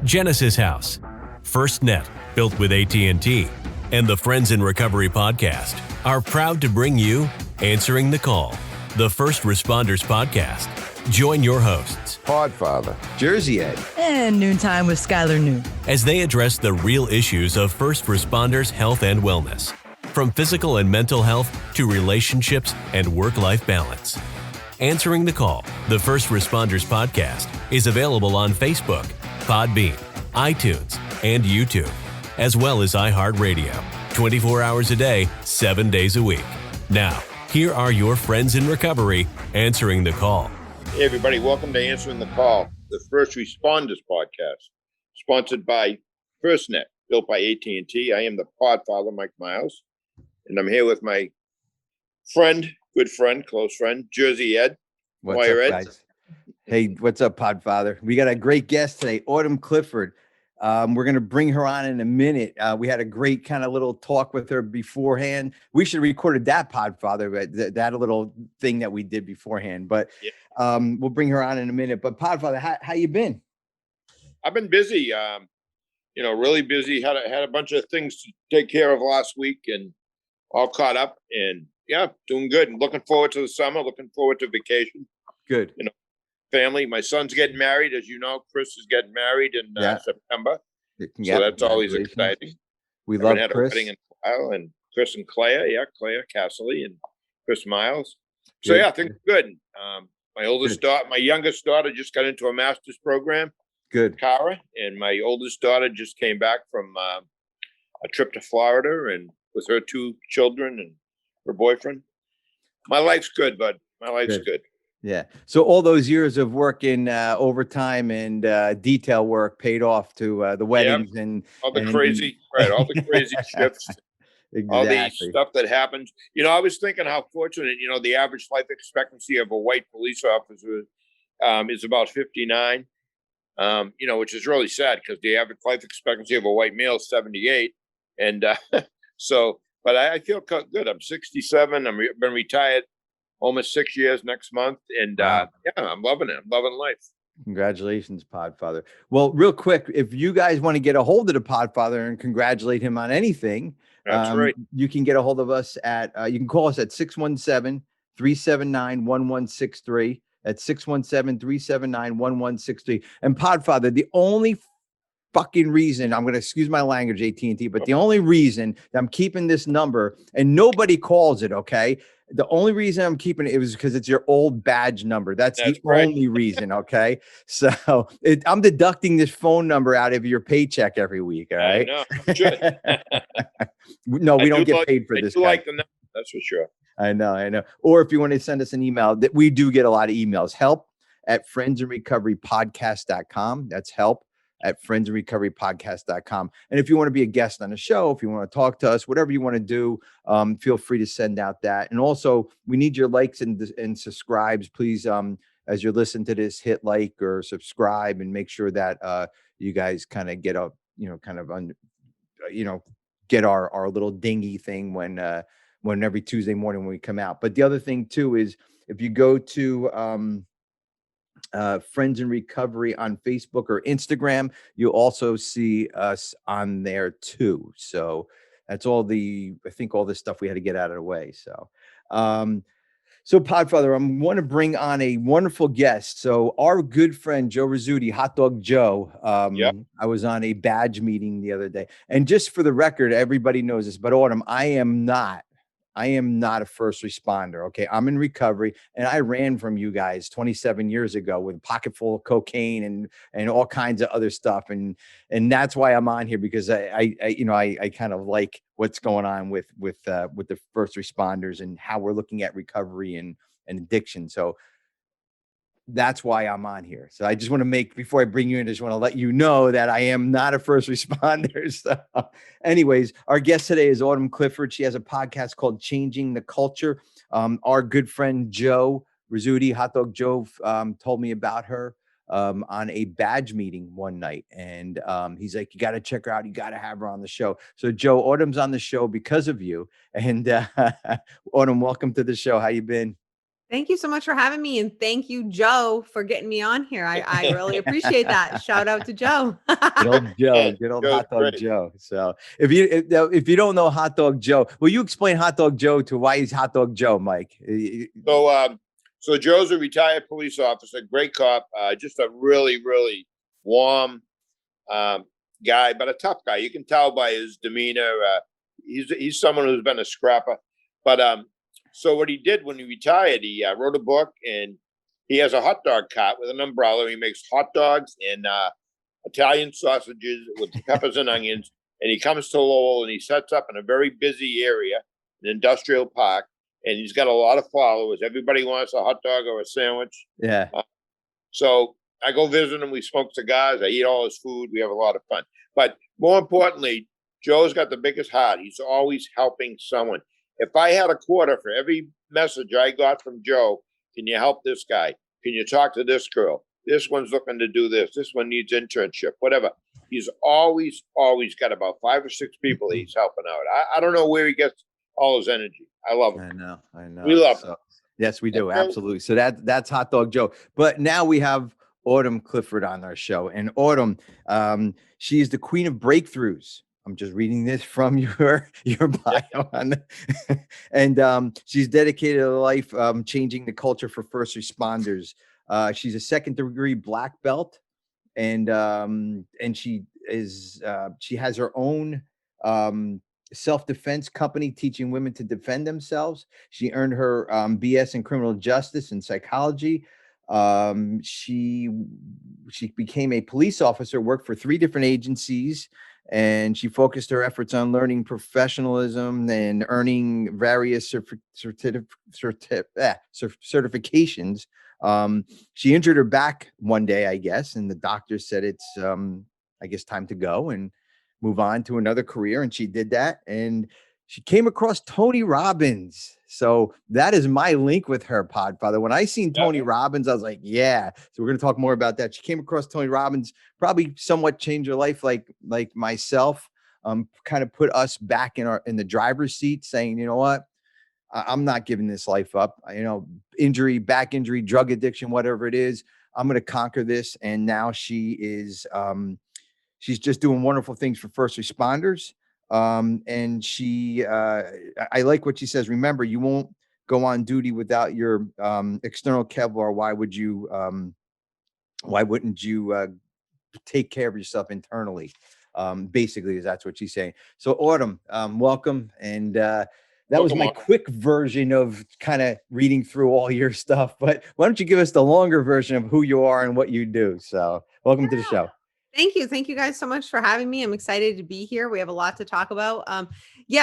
Genesis House, FirstNet, built with AT&T, and the Friends in Recovery podcast are proud to bring you Answering the Call, the First Responders podcast. Join your hosts, Podfather, Jersey Ed, and Noontime with Skylar Noon, as they address the real issues of first responders' health and wellness, from physical and mental health to relationships and work-life balance. Answering the Call, the First Responders podcast, is available on Facebook, Podbean, iTunes, and YouTube, as well as iHeartRadio, 24 hours a day, 7 days a week. Now, here are your friends in recovery answering the call. Hey, everybody. Welcome to Answering the Call, the First Responders podcast, sponsored by FirstNet, built by AT&T. I am the Podfather, Mike Miles, and I'm here with my friend, good friend, close friend, Jersey Ed. What's up, guys? Hey, what's up, Podfather? We got a great guest today, Clifford. We're going to bring her on in a minute. We had a great kind of little talk with her beforehand. We should have recorded that, Podfather, but that little thing that we did beforehand. But we'll bring her on in a minute. But Podfather, how you been? I've been busy. Really busy. Had a bunch of things to take care of last week, and all caught up. And yeah, doing good. And looking forward to the summer. Looking forward to vacation. Good. Family. My son's getting married, as you know. Chris is getting married in September, so that's always exciting. We love had Chris. A wedding in a while, and Chris and Claire, Claire Casserly and Chris Miles. So Good. yeah, things are good. My youngest daughter just got into a master's program. Good. Cara, and my oldest daughter just came back from a trip to Florida, and with her 2 children and her boyfriend. My life's good, bud. My life's good. Yeah. So all those years of working overtime and detail work paid off to the weddings and all the crazy shifts, exactly. all the stuff that happens. I was thinking how fortunate, the average life expectancy of a white police officer is about 59, which is really sad because the average life expectancy of a white male is 78. And but I feel good. I'm 67. I've been retired almost 6 years next month. And wow. I'm loving it. I'm loving life. Congratulations, Podfather. Well, real quick, if you guys want to get a hold of the Podfather and congratulate him on anything, that's right. You can get a hold of us at, you can call us at 617-379-1163. At 617-379-1163. And Podfather, the only fucking reason, I'm going to excuse my language, AT&T, but the only reason that I'm keeping this number, and nobody calls it, okay? The only reason I'm keeping it was because it's your old badge number. That's the only reason, okay? So I'm deducting this phone number out of your paycheck every week, all right? No, we don't get paid for this. I do like the number, that's for sure. I know. Or if you want to send us an email, that we do get a lot of emails. help@friendsinrecoverypodcast.com. That's help@friendsinrecoverypodcast.com. And if you want to be a guest on the show, if you want to talk to us, whatever you want to do, feel free to send out that. And also, we need your likes and subscribes. Please, as you're listening to this, hit like or subscribe and make sure that you guys kind of get a, get our little dingy thing when every Tuesday morning when we come out. But the other thing too is if you go to Friends in Recovery on Facebook or Instagram, you'll also see us on there too. So that's all the stuff we had to get out of the way. So Podfather, I want to bring on a wonderful guest. So our good friend, Joe Rizzuti, Hot Dog Joe, I was on a badge meeting the other day. And just for the record, everybody knows this, but Autumn, I am not a first responder. Okay. I'm in recovery and I ran from you guys 27 years ago with a pocket full of cocaine and all kinds of other stuff. And that's why I'm on here, because I kind of like what's going on with the first responders and how we're looking at recovery and addiction. So that's why I'm on here. So I just want to before I bring you in, I just want to let you know that I am not a first responder. So anyways, our guest today is Clifford. She has a podcast called Changing the Culture. Our good friend, Joe Rizzuti, Hot Dog Joe, told me about her on a badge meeting one night. And he's like, you got to check her out. You got to have her on the show. So Joe, Autumn's on the show because of you. And Autumn, welcome to the show. How you been? Thank you so much for having me. And thank you, Joe, for getting me on here. I really appreciate that. Shout out to Joe. Good old Joe, Man, good old Joe's hot dog great. Joe. So if you don't know hot dog Joe, will you explain hot dog Joe to why he's hot dog Joe, Mike? So Joe's a retired police officer, great cop, just a really, really warm guy, but a tough guy. You can tell by his demeanor. He's someone who's been a scrapper. But so what he did when he retired, he wrote a book, and he has a hot dog cart with an umbrella. He makes hot dogs and Italian sausages with peppers and onions. And he comes to Lowell, and he sets up in a very busy area, an industrial park. And he's got a lot of followers. Everybody wants a hot dog or a sandwich. Yeah. So I go visit him. We smoke cigars. I eat all his food. We have a lot of fun. But more importantly, Joe's got the biggest heart. He's always helping someone. If I had a quarter for every message I got from Joe, can you help this guy? Can you talk to this girl? This one's looking to do this. This one needs internship, whatever. He's always got about 5 or 6 people he's helping out. I don't know where he gets all his energy. I love him. I know. We love him. Yes, we do. Absolutely. So that's hot dog Joe. But now we have Autumn Clifford on our show. And Autumn, she is the queen of breakthroughs. I'm just reading this from your bio. And she's dedicated her life changing the culture for first responders. She's a 2nd degree black belt, and she has her own self-defense company teaching women to defend themselves. She earned her BS in criminal justice and psychology. She became a police officer, worked for 3 different agencies, and she focused her efforts on learning professionalism and earning various certifications. She injured her back one day, I guess, and the doctor said it's I guess time to go and move on to another career, and she did that, and she came across Tony Robbins. So that is my link with her, Podfather. When I seen Tony Robbins, I was like, yeah. So we're going to talk more about that. She came across Tony Robbins, probably somewhat changed her life, like myself, kind of put us back in the driver's seat, saying, you know what, I'm not giving this life up. Injury, back injury, drug addiction, whatever it is, I'm going to conquer this. And now she is, she's just doing wonderful things for first responders. And she, I like what she says. Remember, you won't go on duty without your external Kevlar. Why wouldn't you take care of yourself internally? Basically, that's what she's saying. So Autumn, welcome. And that was my quick version of kind of reading through all your stuff, but why don't you give us the longer version of who you are and what you do? So welcome to the show. Thank you. Thank you guys so much for having me. I'm excited to be here. We have a lot to talk about.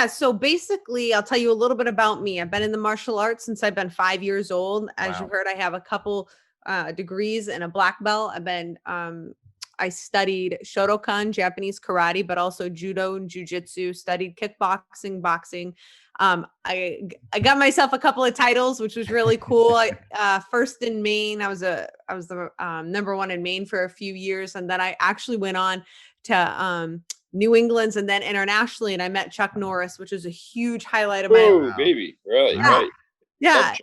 So basically, I'll tell you a little bit about me. I've been in the martial arts since I've been 5 years old. As you heard, I have a couple degrees and a black belt. I studied Shotokan, Japanese karate, but also judo and jujitsu, studied kickboxing, boxing. I got myself a couple of titles, which was really cool. First in Maine, I was the number 1 in Maine for a few years. And then I actually went on to New England's and then internationally. And I met Chuck Norris, which was a huge highlight of my life. Baby. Really? Yeah. Right.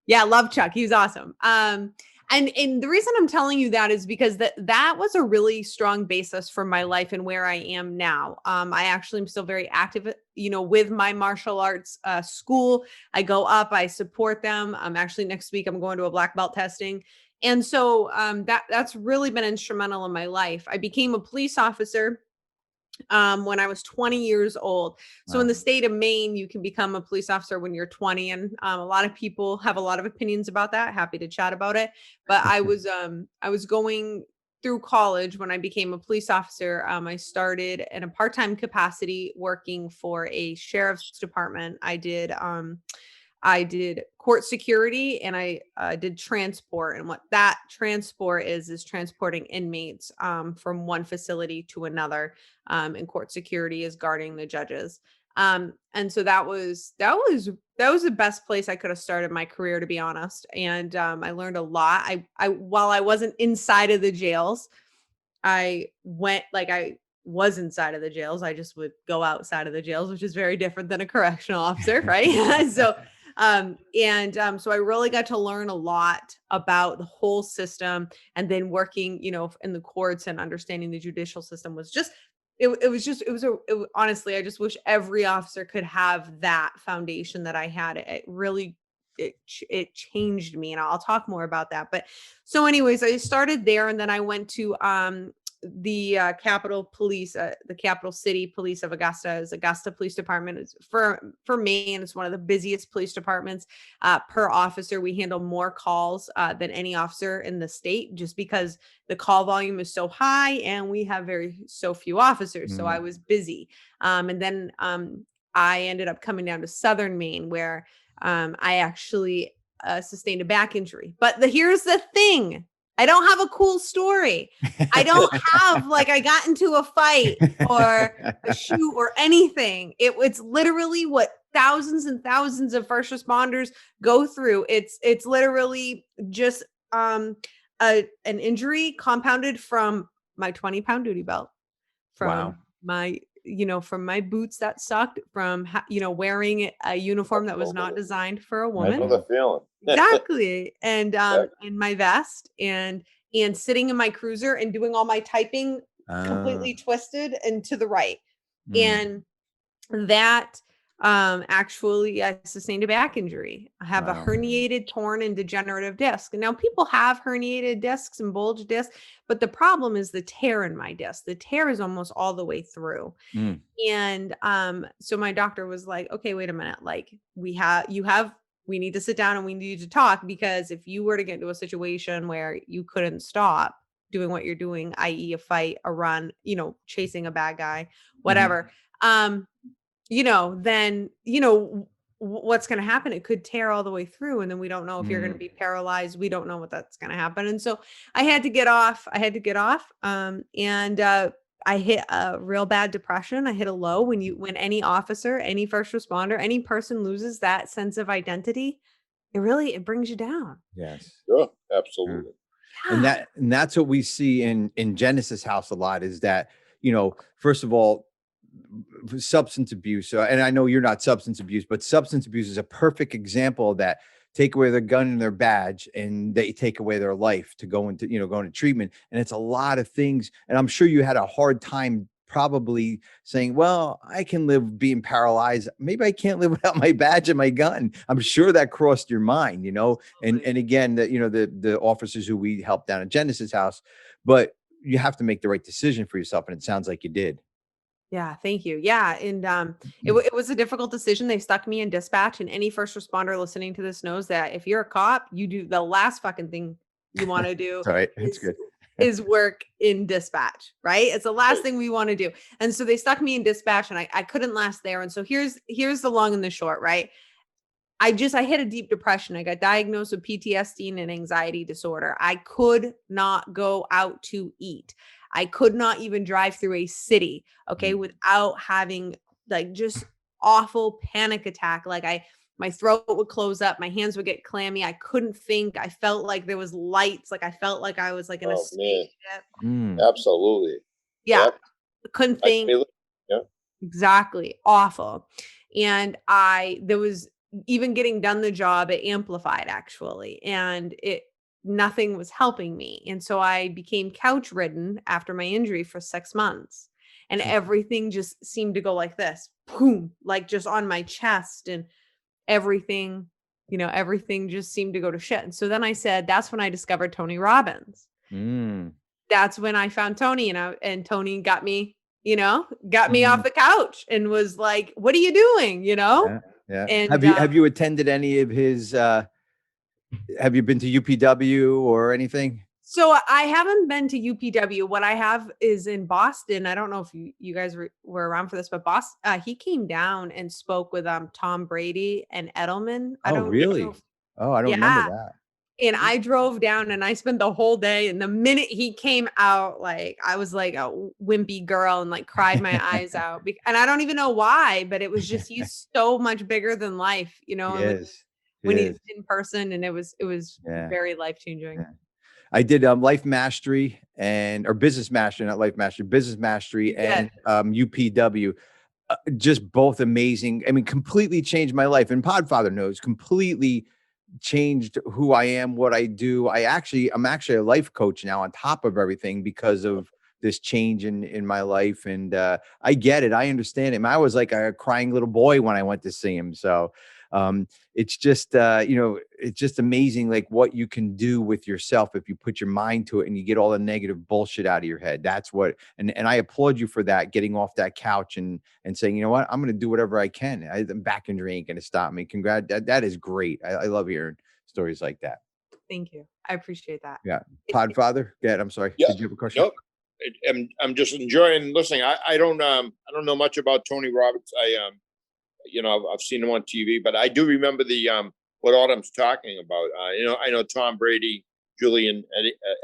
Yeah. Love Chuck. He was awesome. And the reason I'm telling you that is because that was a really strong basis for my life and where I am now. I actually am still very active, with my martial arts school. I go up, I support them. Actually next week I'm going to a black belt testing. And so that's really been instrumental in my life. I became a police officer when I was 20 years old. So in the state of Maine, you can become a police officer when you're 20. And a lot of people have a lot of opinions about that. Happy to chat about it. But I was going through college when I became a police officer. I started in a part-time capacity working for a sheriff's department. I did court security and I did transport. And what that transport is transporting inmates from one facility to another. And court security is guarding the judges. And so that was the best place I could have started my career, to be honest. And I learned a lot. While I wasn't inside of the jails, I was inside of the jails. I just would go outside of the jails, which is very different than a correctional officer, right? So So I really got to learn a lot about the whole system, and then working, in the courts and understanding the judicial system was just, honestly, I just wish every officer could have that foundation that I had. It really, it changed me, and I'll talk more about that. But so anyways, I started there, and then I went to, the Capitol Police, the Capital City Police of Augusta. Is Augusta Police Department is for Maine. It's one of the busiest police departments. Per officer, we handle more calls than any officer in the state, just because the call volume is so high and we have so few officers. So I was busy, and then I ended up coming down to Southern Maine, where I actually sustained a back injury. But here's the thing. I don't have a cool story. I don't have I got into a fight or a shoot or anything. It's literally what thousands and thousands of first responders go through. It's literally just an injury compounded from my 20-pound duty belt, from my from my boots that sucked, from wearing a uniform that was not designed for a woman. I know the feeling. Exactly. And in my vest, and sitting in my cruiser and doing all my typing completely twisted and to the right. And that actually, I sustained a back injury. I have a herniated, torn, and degenerative disc. And now people have herniated discs and bulge discs, but the problem is the tear in my disc. The tear is almost all the way through. And so my doctor was like, okay, wait a minute. We need to sit down and we need to talk, because if you were to get into a situation where you couldn't stop doing what you're doing, i.e. a fight, a run, chasing a bad guy, whatever, then, what's going to happen? It could tear all the way through. And then we don't know if you're going to be paralyzed. We don't know what that's going to happen. And so I had to get off. I hit a real bad depression. I hit a low. When any officer, any first responder, any person loses that sense of identity, it brings you down. Yes. Sure. Absolutely. Yeah. And that's what we see in Genesis House a lot, is that, first of all, substance abuse. And I know you're not substance abuse, but substance abuse is a perfect example of that. Take away their gun and their badge, and they take away their life to go into treatment. And it's a lot of things. And I'm sure you had a hard time probably saying, well, I can live being paralyzed. Maybe I can't live without my badge and my gun. I'm sure that crossed your mind, and again, that, the officers who we helped down at Genesis House, but you have to make the right decision for yourself. And it sounds like you did. Yeah. Thank you. Yeah. And it was a difficult decision. They stuck me in dispatch, and any first responder listening to this knows that if you're a cop, you do the last fucking thing you want to do. Right. It's good. Is work in dispatch, right? It's the last thing we want to do. And so they stuck me in dispatch, and I couldn't last there. And so here's the long and the short, right? I hit a deep depression. I got diagnosed with PTSD and an anxiety disorder. I could not go out to eat. I could not even drive through a city, without having just awful panic attack. My throat would close up, my hands would get clammy. I couldn't think. I felt like there was lights. I felt like I was in a spaceship. Absolutely. Yeah. Yep. Couldn't think. Yeah. Exactly. Awful. And there was even getting done the job, it amplified actually. And nothing was helping me. And so I became couch ridden after my injury for 6 months, and everything just seemed to go like this, boom, just on my chest, and everything just seemed to go to shit. And so then I said, that's when I discovered Tony Robbins. That's when I found Tony, and Tony got me off the couch and was like, what are you doing? Yeah. And have you attended any of his, have you been to UPW or anything? So I haven't been to UPW. What I have is in Boston. I don't know if you guys were around for this, but he came down and spoke with Tom Brady and Edelman. I don't remember that. And I drove down and I spent the whole day. And the minute he came out, I was like a wimpy girl and cried my eyes out. And I don't even know why, but it was just, he's so much bigger than life, when he's in person. And it was very life-changing. Yeah. I did Life Mastery business mastery and UPW. just both amazing. I mean, completely changed my life. And Podfather knows, completely changed who I am, what I do. I'm actually a life coach now on top of everything because of this change in my life. And I get it. I understand him. I was like a crying little boy when I went to see him. So it's just, it's just amazing, like what you can do with yourself if you put your mind to it and you get all the negative bullshit out of your head. That's what, and I applaud you for that, getting off that couch and saying, you know what, I'm going to do whatever I can. I'm back and ain't going to stop me. Congrats. That is great. I love hearing stories like that. Thank you. I appreciate that. Yeah. Podfather. Yeah. I'm sorry. Yeah. Did you have a question? Nope. I'm just enjoying listening. I don't know much about Tony Roberts. I've seen him on TV, but I do remember the what Autumn's talking about. I know Tom Brady, Julian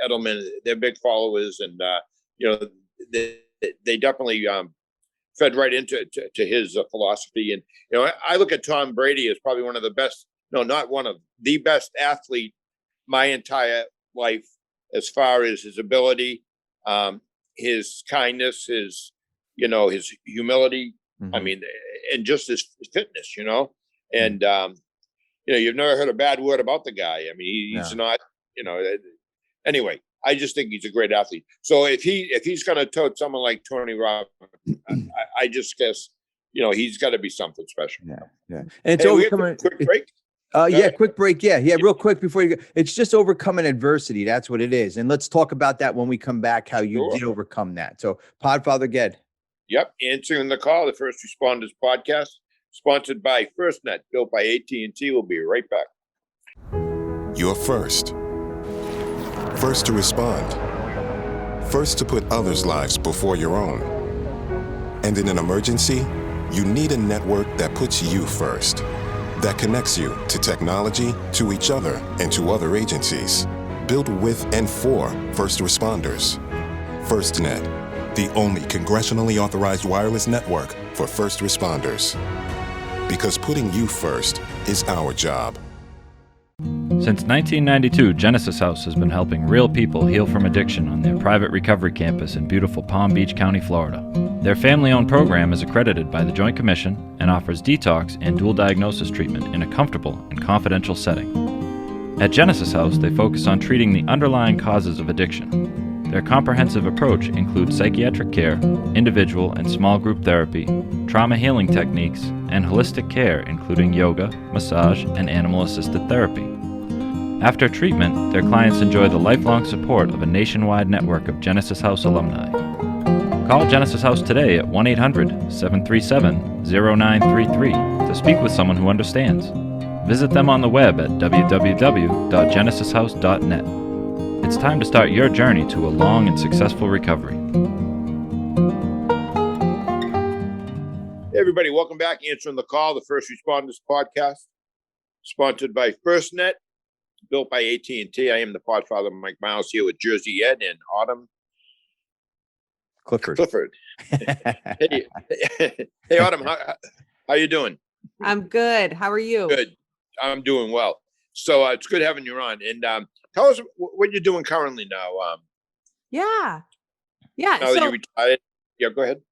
Edelman, they're big followers, and they definitely fed right into his philosophy. And I look at Tom Brady as probably one of the best, no, not one of the best athlete my entire life, as far as his ability, his kindness, his humility. Mm-hmm. I mean, and just his fitness, and you've never heard a bad word about the guy. I mean, he's not, anyway, I just think he's a great athlete. So if he's going to tote someone like Tony Roberts, I just guess, he's got to be something special. Yeah. Yeah. And it's overcoming. Quick break. Quick break. Yeah. Real quick before you go. It's just overcoming adversity. That's what it is. And let's talk about that when we come back, how you did overcome that. So Podfather Ged. Yep. Answering the call, the First Responders podcast, sponsored by FirstNet, built by AT&T. We'll be right back. You're first. First to respond. First to put others' lives before your own. And in an emergency, you need a network that puts you first. That connects you to technology, to each other, and to other agencies. Built with and for first responders. FirstNet. The only congressionally authorized wireless network for first responders. Because putting you first is our job. Since 1992, Genesis House has been helping real people heal from addiction on their private recovery campus in beautiful Palm Beach County, Florida. Their family-owned program is accredited by the Joint Commission and offers detox and dual diagnosis treatment in a comfortable and confidential setting. At Genesis House, they focus on treating the underlying causes of addiction. Their comprehensive approach includes psychiatric care, individual and small group therapy, trauma healing techniques, and holistic care including yoga, massage, and animal-assisted therapy. After treatment, their clients enjoy the lifelong support of a nationwide network of Genesis House alumni. Call Genesis House today at 1-800-737-0933 to speak with someone who understands. Visit them on the web at www.genesishouse.net. It's time to start your journey to a long and successful recovery. Hey everybody, welcome back. Answering the call, the First Responders podcast, sponsored by FirstNet, built by AT&T. I am the Podfather, Mike Miles, here with Jersey Ed and Autumn. Clifford. Hey, Autumn, how you doing? I'm good. How are you? Good. I'm doing well. So it's good having you on. And tell us what you're doing currently now. Yeah. Now that you're retired. Yeah, go ahead.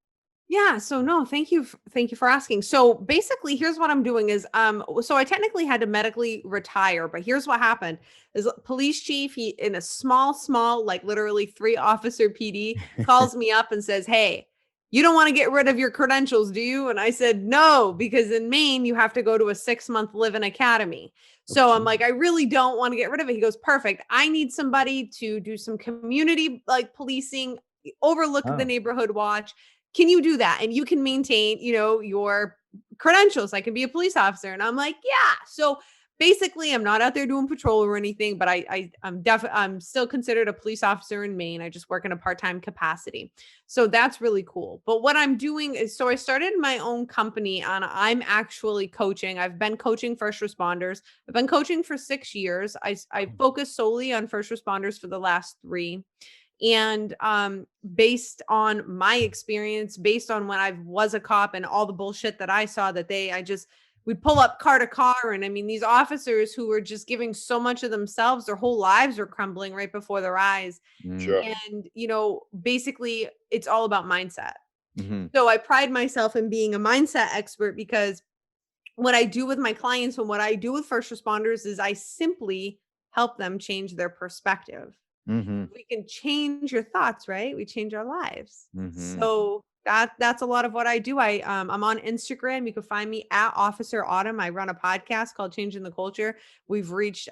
Yeah. So no, thank you for asking. So basically, here's what I'm doing is, so I technically had to medically retire, but here's what happened is police chief, he in a small, like literally 3-officer PD calls me up and says, "Hey, you don't want to get rid of your credentials, do you?" And I said, "No, because in Maine, you have to go to a 6-month live-in academy." So I'm like, I really don't want to get rid of it. He goes, "Perfect. I need somebody to do some community like policing, overlook the neighborhood watch. Can you do that? And you can maintain, your credentials. I can be a police officer." And I'm like, yeah. So basically, I'm not out there doing patrol or anything, but I'm still considered a police officer in Maine. I just work in a part-time capacity. So that's really cool. But what I'm doing is, so I started my own company and I'm actually coaching. I've been coaching first responders. I've been coaching for 6 years. I focus solely on first responders for the last 3. And based on my experience, based on when I was a cop and all the bullshit that I saw that we'd pull up car to car. And I mean, these officers who were just giving so much of themselves, their whole lives were crumbling right before their eyes. Sure. And, basically it's all about mindset. So I pride myself in being a mindset expert, because what I do with my clients and what I do with first responders is I simply help them change their perspective. We can change your thoughts, right? We change our lives. So that's a lot of what I do. I'm on Instagram. You can find me at Officer Autumn. I run a podcast called Changing the Culture. We've reached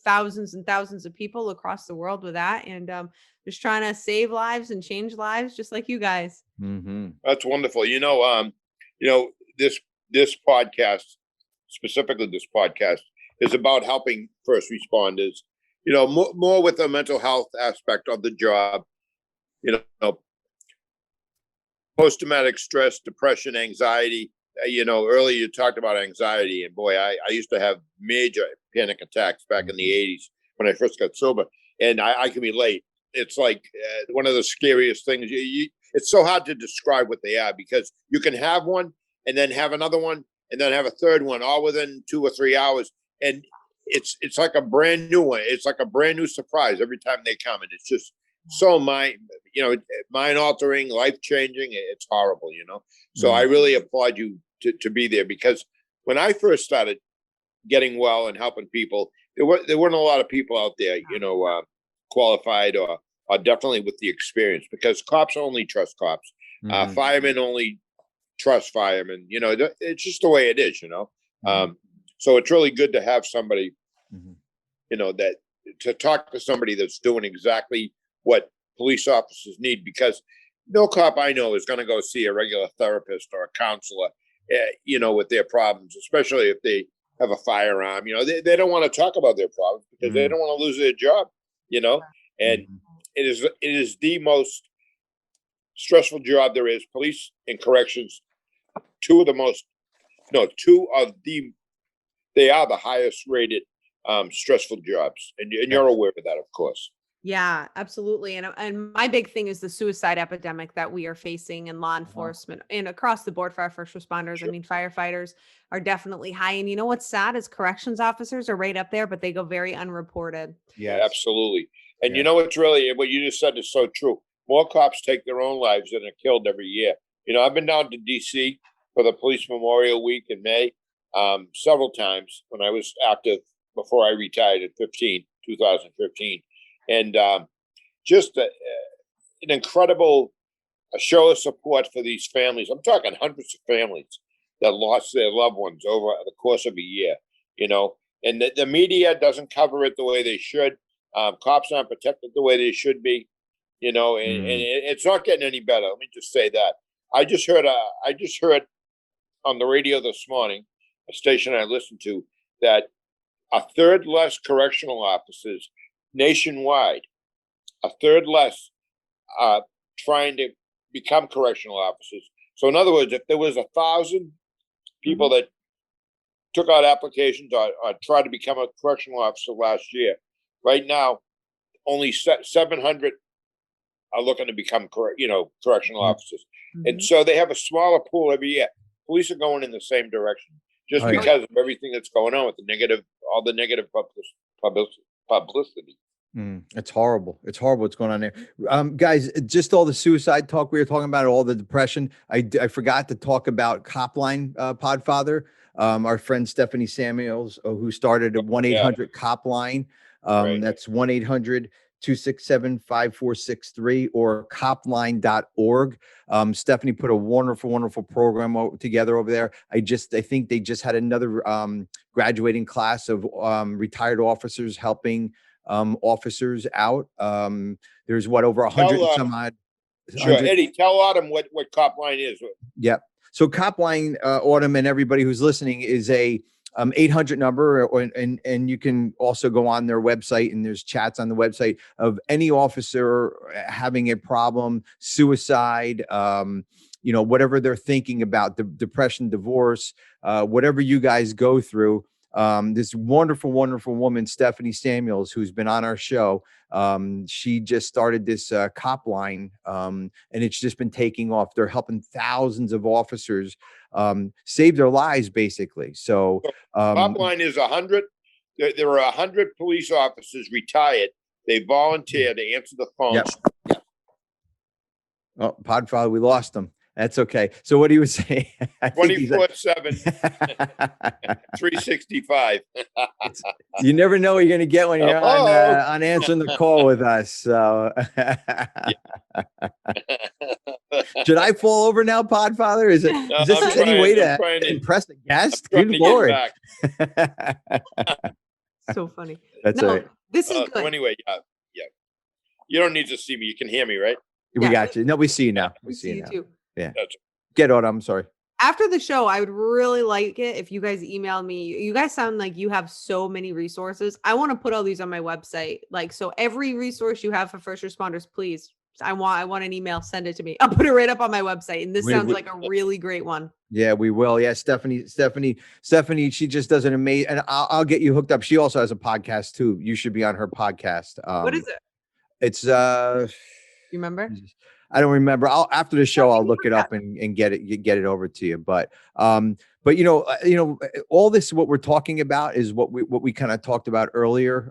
thousands and thousands of people across the world with that, and just trying to save lives and change lives, just like you guys. That's wonderful. This podcast, specifically this podcast, is about helping first responders, more with the mental health aspect of the job, post-traumatic stress, depression, anxiety. Earlier you talked about anxiety, and boy, I used to have major panic attacks back in the 80s when I first got sober, and I can relate. It's like one of the scariest things. It's so hard to describe what they are, because you can have one and then have another one and then have a third one all within 2 or 3 hours. And it's like a brand new one. It's like a brand new surprise every time they come. And it's just so mind altering, life changing. It's horrible, So I really applaud you to be there, because when I first started getting well and helping people, there weren't a lot of people out there, qualified or definitely with the experience, because cops only trust cops. Firemen only trust firemen. It's just the way it is, So it's really good to have somebody, that to talk to somebody that's doing exactly what police officers need, because no cop I know is going to go see a regular therapist or a counselor, with their problems, especially if they have a firearm. They don't want to talk about their problems because they don't want to lose their job, and it is the most stressful job there is. Police and corrections, they are the highest rated stressful jobs, and you're aware of that, of course. Yeah, absolutely. And my big thing is the suicide epidemic that we are facing in law enforcement and across the board for our first responders. Sure. I mean, firefighters are definitely high. And what's sad is corrections officers are right up there, but they go very unreported. Yeah, absolutely. And what's really, what you just said is so true. More cops take their own lives than are killed every year. I've been down to DC for the Police Memorial Week in May several times when I was active before I retired in 2015. And just an incredible show of support for these families. I'm talking hundreds of families that lost their loved ones over the course of a year, and the media doesn't cover it the way they should. Cops aren't protected the way they should be, and it's not getting any better. Let me just say that. I just heard on the radio this morning, a station I listened to, that a third less correctional officers nationwide, a third less trying to become correctional officers. So in other words, if there was 1,000 people that took out applications or tried to become a correctional officer last year, right now, only 700 are looking to become correctional officers. And so they have a smaller pool every year. Police are going in the same direction just because of everything that's going on with all the negative publicity. It's horrible. It's horrible what's going on there. Guys, just all the suicide talk we were talking about, all the depression. I forgot to talk about Copline, Podfather, our friend Stephanie Samuels, who started a 1-800 Copline. That's 1-800-267-5463 or copline.org. Stephanie put a wonderful program together over there. I think they just had another graduating class of retired officers helping officers out. There's over 100 some odd. Sure, Eddie, tell Autumn what Copline is. Yep. So Copline, Autumn, and everybody who's listening, is a 800 number, and you can also go on their website, and there's chats on the website of any officer having a problem, suicide, whatever they're thinking about, the depression, divorce, whatever you guys go through. This wonderful woman, Stephanie Samuels, who's been on our show. She just started this Copline, and it's just been taking off. They're helping thousands of officers save their lives, basically. So Copline is 100. There are 100 police officers retired. They volunteer to answer the phone. Yep. Oh, Podfather, we lost him. That's okay. So what do you say? 24/7, 365. You never know what you're going to get when you're on answering the call with us. So should I fall over now, Podfather? Is this any way to impress a guest? Good Lord. So funny. That's right. This is good. So anyway, yeah. You don't need to see me. You can hear me, right? We got you. No, we see you now. We see you too. Yeah. Get on. I'm sorry. After the show, I would really like it if you guys emailed me. You guys sound like you have so many resources. I want to put all these on my website. Like, so every resource you have for first responders, please. I want an email. Send it to me. I'll put it right up on my website. And this sounds like a really great one. Yeah, we will. Yeah, Stephanie, she just does an amazing, and I'll get you hooked up. She also has a podcast too. You should be on her podcast. What is it? It's you remember? I don't remember. After the show, I'll look it up and get it over to you. But all this, what we're talking about is what we kind of talked about earlier,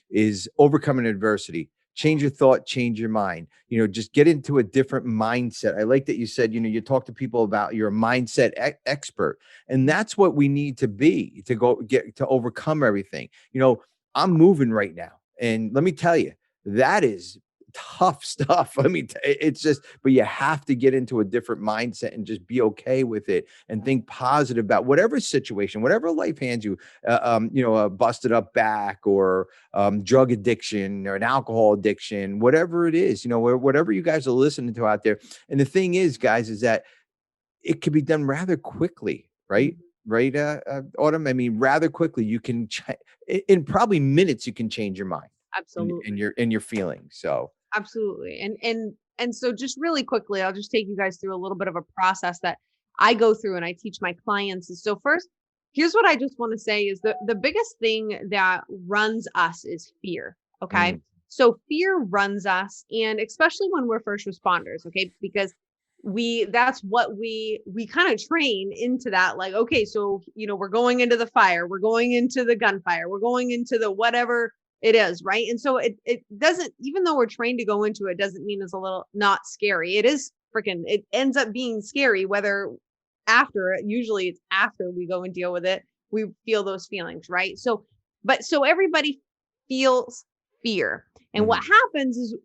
is overcoming adversity. Change your thought, change your mind, just get into a different mindset. I like that you said, you talk to people about you're a mindset expert, and that's what we need to be to overcome everything. I'm moving right now. And let me tell you, that is tough stuff. I mean, it's just, but you have to get into a different mindset and just be okay with it and think positive about whatever situation, whatever life hands you, a busted up back or drug addiction or an alcohol addiction, whatever it is, whatever you guys are listening to out there. And the thing is, guys, is that it can be done rather quickly, right? Right, Autumn? I mean, rather quickly, you can, in probably minutes, you can change your mind. Absolutely. And your feelings. So absolutely. And so just really quickly, I'll just take you guys through a little bit of a process that I go through and I teach my clients. So first, here's what I just want to say is the biggest thing that runs us is fear. Okay. So fear runs us, and especially when we're first responders, okay, because that's what we kind of train into that. Like, okay, so, we're going into the fire, we're going into the gunfire, we're going into the whatever it is, right? And so it doesn't, even though we're trained to go into it, doesn't mean it's a little not scary. It is it ends up being scary, usually it's after we go and deal with it, we feel those feelings, right? So everybody feels fear. And what happens is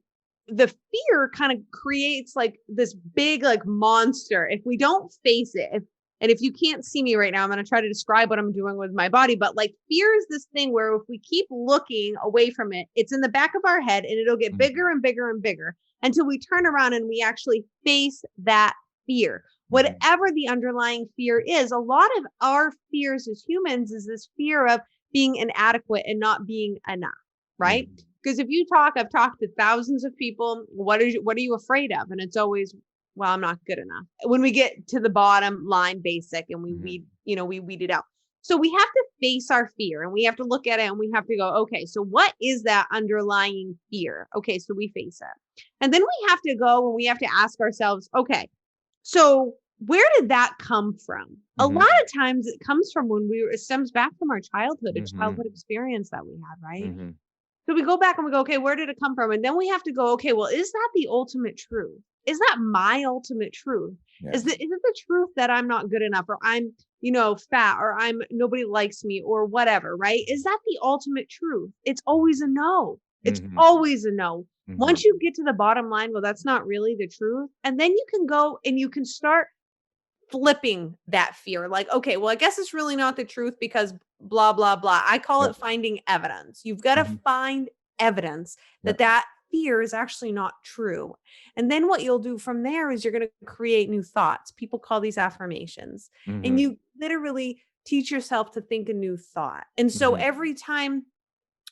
the fear kind of creates like this big, like monster. If we don't face it, and if you can't see me right now, I'm going to try to describe what I'm doing with my body. But like fear is this thing where if we keep looking away from it, it's in the back of our head and it'll get bigger and bigger and bigger until we turn around and we actually face that fear. Whatever the underlying fear is, a lot of our fears as humans is this fear of being inadequate and not being enough, right? Because if I've talked to thousands of people, what are you afraid of? And it's always, well, I'm not good enough. When we get to the bottom line basic and we weed it out. So we have to face our fear and we have to look at it and we have to go, okay, so what is that underlying fear? Okay, so we face it. And then we have to go and we have to ask ourselves, okay, so where did that come from? A lot of times it comes from it stems back from our childhood, a childhood experience that we had, right? So we go back and we go, okay, where did it come from? And then we have to go, okay, well, is that the ultimate truth? Is that my ultimate truth? Yeah. Is it the truth that I'm not good enough, or I'm, fat, or nobody likes me, or whatever, right? Is that the ultimate truth? It's always a no. It's always a no. Once you get to the bottom line, well, that's not really the truth. And then you can go and you can start flipping that fear. Like, okay, well, I guess it's really not the truth because blah, blah, blah. I call it finding evidence. You've got to find evidence that fear is actually not true. And then what you'll do from there is you're going to create new thoughts. People call these affirmations. And you literally teach yourself to think a new thought. And so every time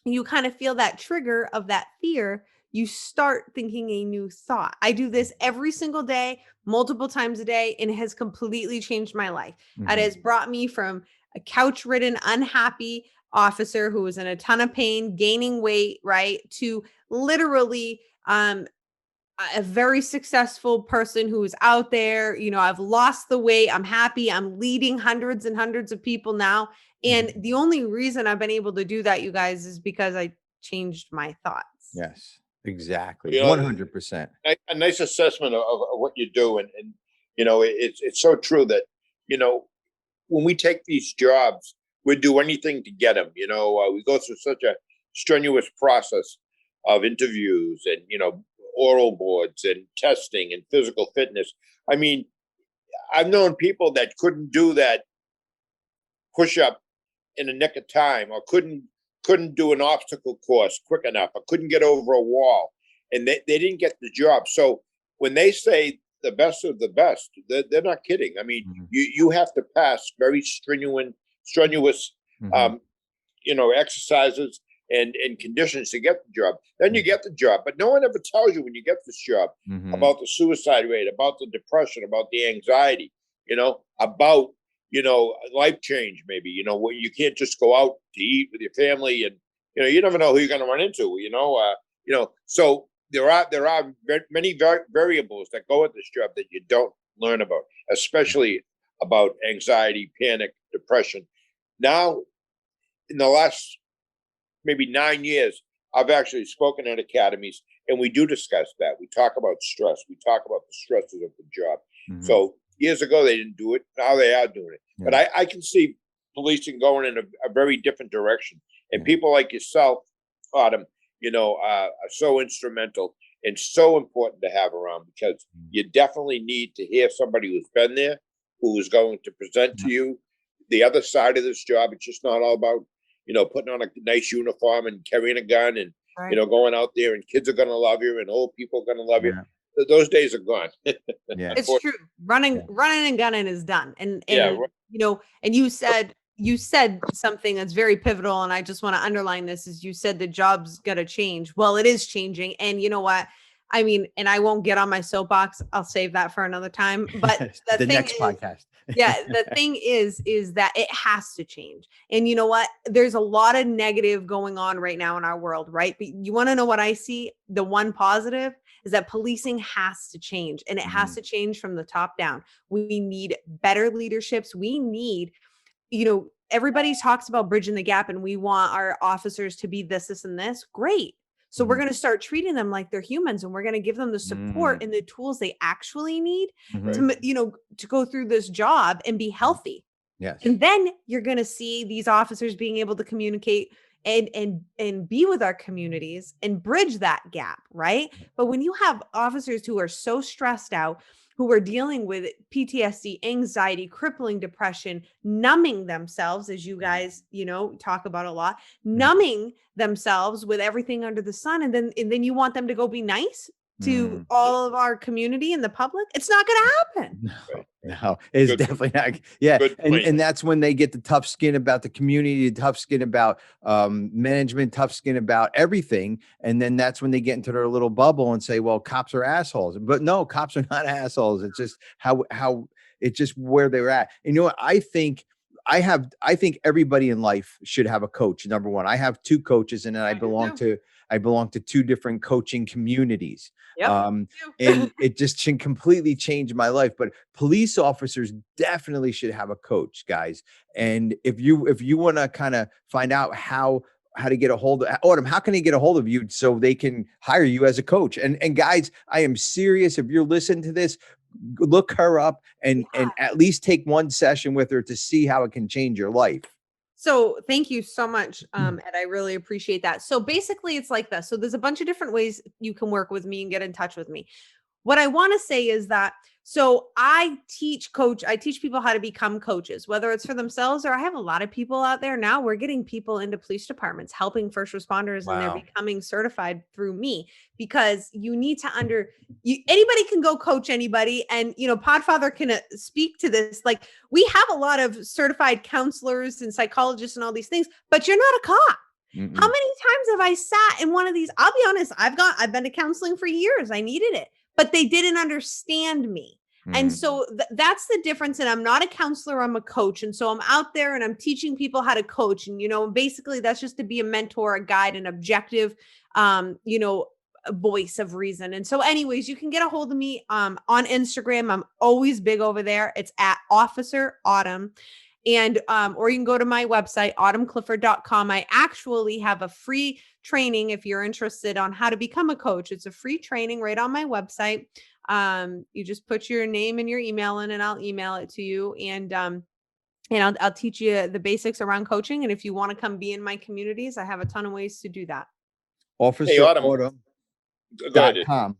you kind of feel that trigger of that fear, you start thinking a new thought. I do this every single day, multiple times a day, and it has completely changed my life. It has brought me from a couch-ridden, unhappy officer who was in a ton of pain, gaining weight, right, to literally a very successful person who is out there. I've lost the weight. I'm happy. I'm leading hundreds and hundreds of people now. And the only reason I've been able to do that, you guys, is because I changed my thoughts. Yes. Exactly. You know, 100%. a nice assessment of what you do. And, you know, it's so true that, you know, when we take these jobs, we'd do anything to get them. You know, we go through such a strenuous process of interviews and, you know, oral boards and testing and physical fitness. I mean, I've known people that couldn't do that push up in a nick of time, or couldn't do an obstacle course quick enough, or couldn't get over a wall, and they didn't get the job. So when they say the best of the best, they're not kidding. I mean, you have to pass very strenuous you know, exercises and conditions to get the job. Then you get the job, but no one ever tells you when you get this job about the suicide rate, about the depression, about the anxiety, you know, about, you know, life change, maybe, you know, where you can't just go out to eat with your family, and, you know, you never know who you're going to run into, you know, so there are many variables that go with this job that you don't learn about, especially about anxiety, panic, depression. Now, in the last maybe 9 years, I've actually spoken at academies, and we do discuss that. We talk about stress. We talk about the stresses of the job. So years ago, they didn't do it. Now they are doing it. But I can see policing going in a very different direction. And people like yourself, Autumn, you know, are so instrumental and so important to have around, because you definitely need to hear somebody who's been there, who is going to present to you the other side of this job. It's just not all about, you know, putting on a nice uniform and carrying a gun and, you know, going out there, and kids are going to love you and old people are going to love you. Those days are gone. It's true. Running and gunning is done. And you know, and you said something that's very pivotal, and I just want to underline this, is you said the job's got to change. Well, it is changing. And you know what? I mean, and I won't get on my soapbox. I'll save that for another time. But the next podcast. The thing is that it has to change. And you know what? There's a lot of negative going on right now in our world, right? But you want to know what I see? The one positive is that policing has to change, and it has to change from the top down. We need better leaderships. We need, you know, everybody talks about bridging the gap, and we want our officers to be this, and this. Great. So we're going to start treating them like they're humans, and we're going to give them the support and the tools they actually need to, you know, to go through this job and be healthy. Yes. And then you're going to see these officers being able to communicate and be with our communities and bridge that gap, right? But when you have officers who are so stressed out, who are dealing with PTSD, anxiety, crippling depression, numbing themselves, as you guys, you know, talk about a lot, numbing themselves with everything under the sun. And then you want them to go be nice to all of our community and the public. It's not going to happen. No, it's definitely not. Yeah. And that's when they get the tough skin about the community, the tough skin about management, tough skin about everything. And then that's when they get into their little bubble and say, well, cops are assholes. But no, cops are not assholes. It's just how it's just where they're at. And you know what? I think everybody in life should have a coach. Number one, I have 2 coaches, and then I belong to 2 different coaching communities. And it just completely changed my life. But police officers definitely should have a coach, guys. And if you want to kind of find out how to get a hold of Autumn, how can they get a hold of you so they can hire you as a coach? And guys, I am serious. If you're listening to this, look her up and at least take one session with her to see how it can change your life. So thank you so much, Ed. I really appreciate that. So basically it's like this. So there's a bunch of different ways you can work with me and get in touch with me. What I want to say is that, so I teach people how to become coaches, whether it's for themselves, or I have a lot of people out there now. We're getting people into police departments, helping first responders, and they're becoming certified through me, because you need to anybody can go coach anybody. And, you know, Podfather can speak to this. Like, we have a lot of certified counselors and psychologists and all these things, but you're not a cop. How many times have I sat in one of these? I'll be honest. I've been to counseling for years. I needed it, but they didn't understand me. And so that's the difference. And I'm not a counselor, I'm a coach. And so I'm out there and I'm teaching people how to coach. And, you know, basically that's just to be a mentor, a guide, an objective, you know, a voice of reason. And so anyways, you can get a hold of me on Instagram. I'm always big over there. It's at Officer Autumn. And, or you can go to my website, autumnclifford.com. I actually have a free training if you're interested on how to become a coach. It's a free training right on my website. You just put your name and your email in and I'll email it to you. And I'll teach you the basics around coaching. And if you want to come be in my communities, I have a ton of ways to do that. OfficerAutumn.com.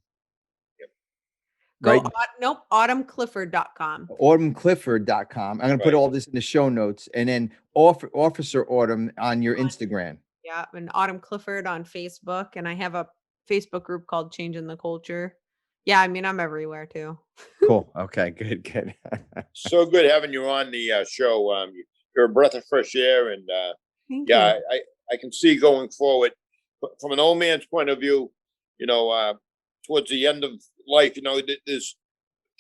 Right? Nope, autumnclifford.com. AutumnClifford.com. I'm going to put all this in the show notes, and then Officer Autumn on your Instagram. Yeah, and Autumn Clifford on Facebook, and I have a Facebook group called Changing the Culture. Yeah, I mean, I'm everywhere too. Cool. Okay, good. So good having you on the show. You're a breath of fresh air, and I can see going forward from an old man's point of view. Towards the end of life, there's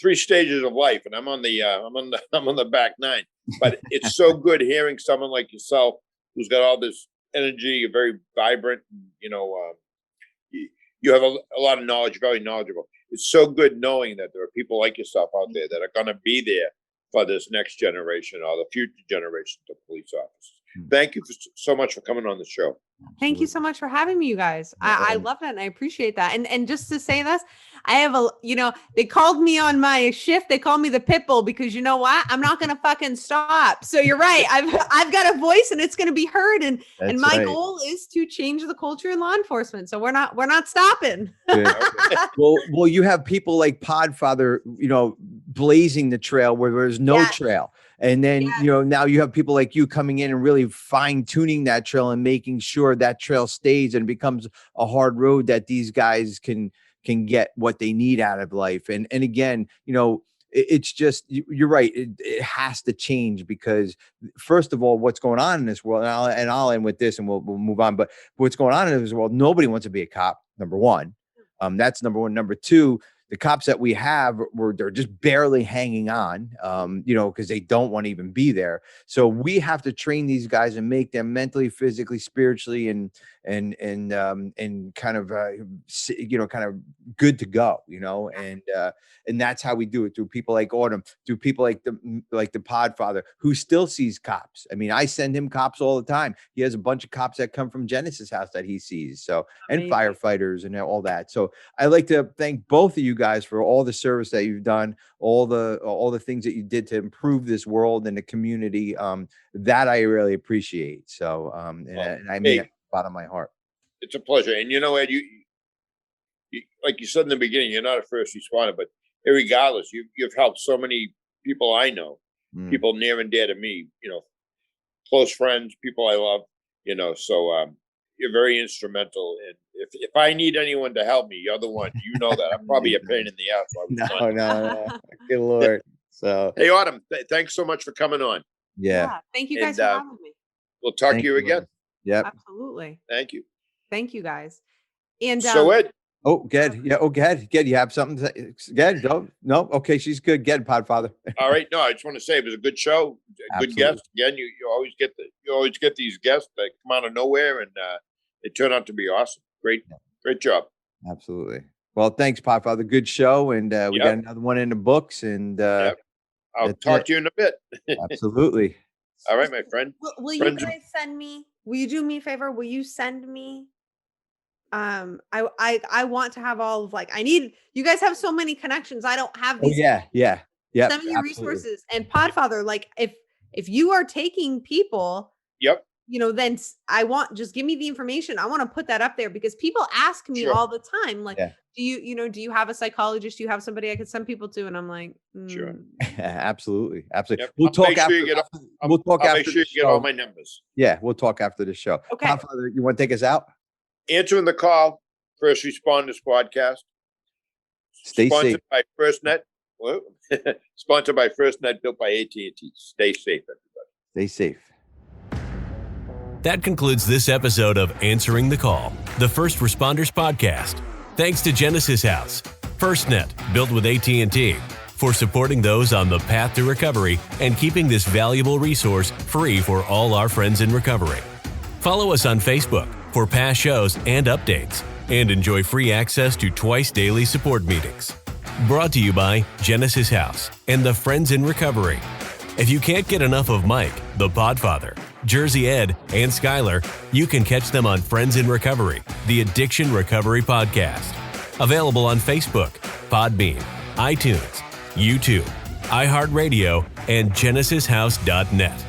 3 stages of life, and I'm on the back 9. But it's so good hearing someone like yourself who's got all this energy, very vibrant. You have a lot of knowledge, very knowledgeable. It's so good knowing that there are people like yourself out there that are going to be there for this next generation or the future generations of police officers. Thank you so much for coming on the show. Thank you so much for having me, you guys. I love that and I appreciate that. And just to say this, I have they called me on my shift. They called me the pit bull because you know what? I'm not going to fucking stop. So you're right. I've got a voice and it's going to be heard. And my goal is to change the culture in law enforcement. So we're not stopping. Well, you have people like Podfather, blazing the trail where there's no trail. And then, now you have people like you coming in and really fine tuning that trail and making sure that trail stays and becomes a hard road that these guys can get what they need out of life. And again, it's just, you're right. It has to change because first of all, what's going on in this world, and I'll end with this and we'll move on, but what's going on in this world, nobody wants to be a cop. Number one, that's number one. Number two, the cops that we have they're just barely hanging on, because they don't want to even be there. So we have to train these guys and make them mentally, physically, spiritually, and kind of good to go, and that's how we do it through people like Autumn, through people like the Podfather who still sees cops. I mean, I send him cops all the time. He has a bunch of cops that come from Genesis House that he sees. So, and firefighters and all that. So I'd like to thank both of you guys for all the service that you've done, all the things that you did to improve this world and the community. That I really appreciate. So, and I mean it bottom of my heart. It's a pleasure. And Ed, you like you said in the beginning, you're not a first responder, but regardless, you've helped so many people I know, people near and dear to me, close friends, people I love, so you're very instrumental. And if I need anyone to help me, you're the one. You know that. I'm probably a pain in the ass. No. Good Lord. So hey, Autumn, thanks so much for coming on. Yeah. Thank you guys for having me. We'll talk to you again. Yep. Absolutely. Thank you. Thank you guys. And so Ed. Oh, good. Yeah. Oh, good. You have something to get? No. Okay. She's good. Get Podfather. All right. No, I just want to say it was a good show. Good guest. Again, you always get these guests that come out of nowhere and they turn out to be awesome. Great job. Absolutely. Well, thanks, Podfather. Good show. And we got another one in the books. And I'll talk to you in a bit. Absolutely. All right, my friend. Will you guys send me? Will you do me a favor? Will you send me? I want to have all of I need, you guys have so many connections. I don't have these. Oh, yeah. Send me your resources. And Podfather, if you are taking people, then just give me the information. I want to put that up there because people ask me all the time, do you have a psychologist? Do you have somebody I could send people to? And I'm like, sure. Absolutely. Yep. We'll talk after. Make sure you get all my numbers. Yeah. We'll talk after the show. Okay. Podfather, you want to take us out? Answering the Call, First Responders Podcast. Sponsored by FirstNet. Sponsored by FirstNet, built by AT&T. Stay safe, everybody. Stay safe. That concludes this episode of Answering the Call, the First Responders Podcast. Thanks to Genesis House, FirstNet, built with AT&T, for supporting those on the path to recovery and keeping this valuable resource free for all our friends in recovery. Follow us on Facebook for past shows and updates, and enjoy free access to twice daily support meetings. Brought to you by Genesis House and the Friends in Recovery. If you can't get enough of Mike, the Podfather, Jersey Ed, and Skylar, you can catch them on Friends in Recovery, the Addiction Recovery Podcast. Available on Facebook, Podbean, iTunes, YouTube, iHeartRadio, and GenesisHouse.net.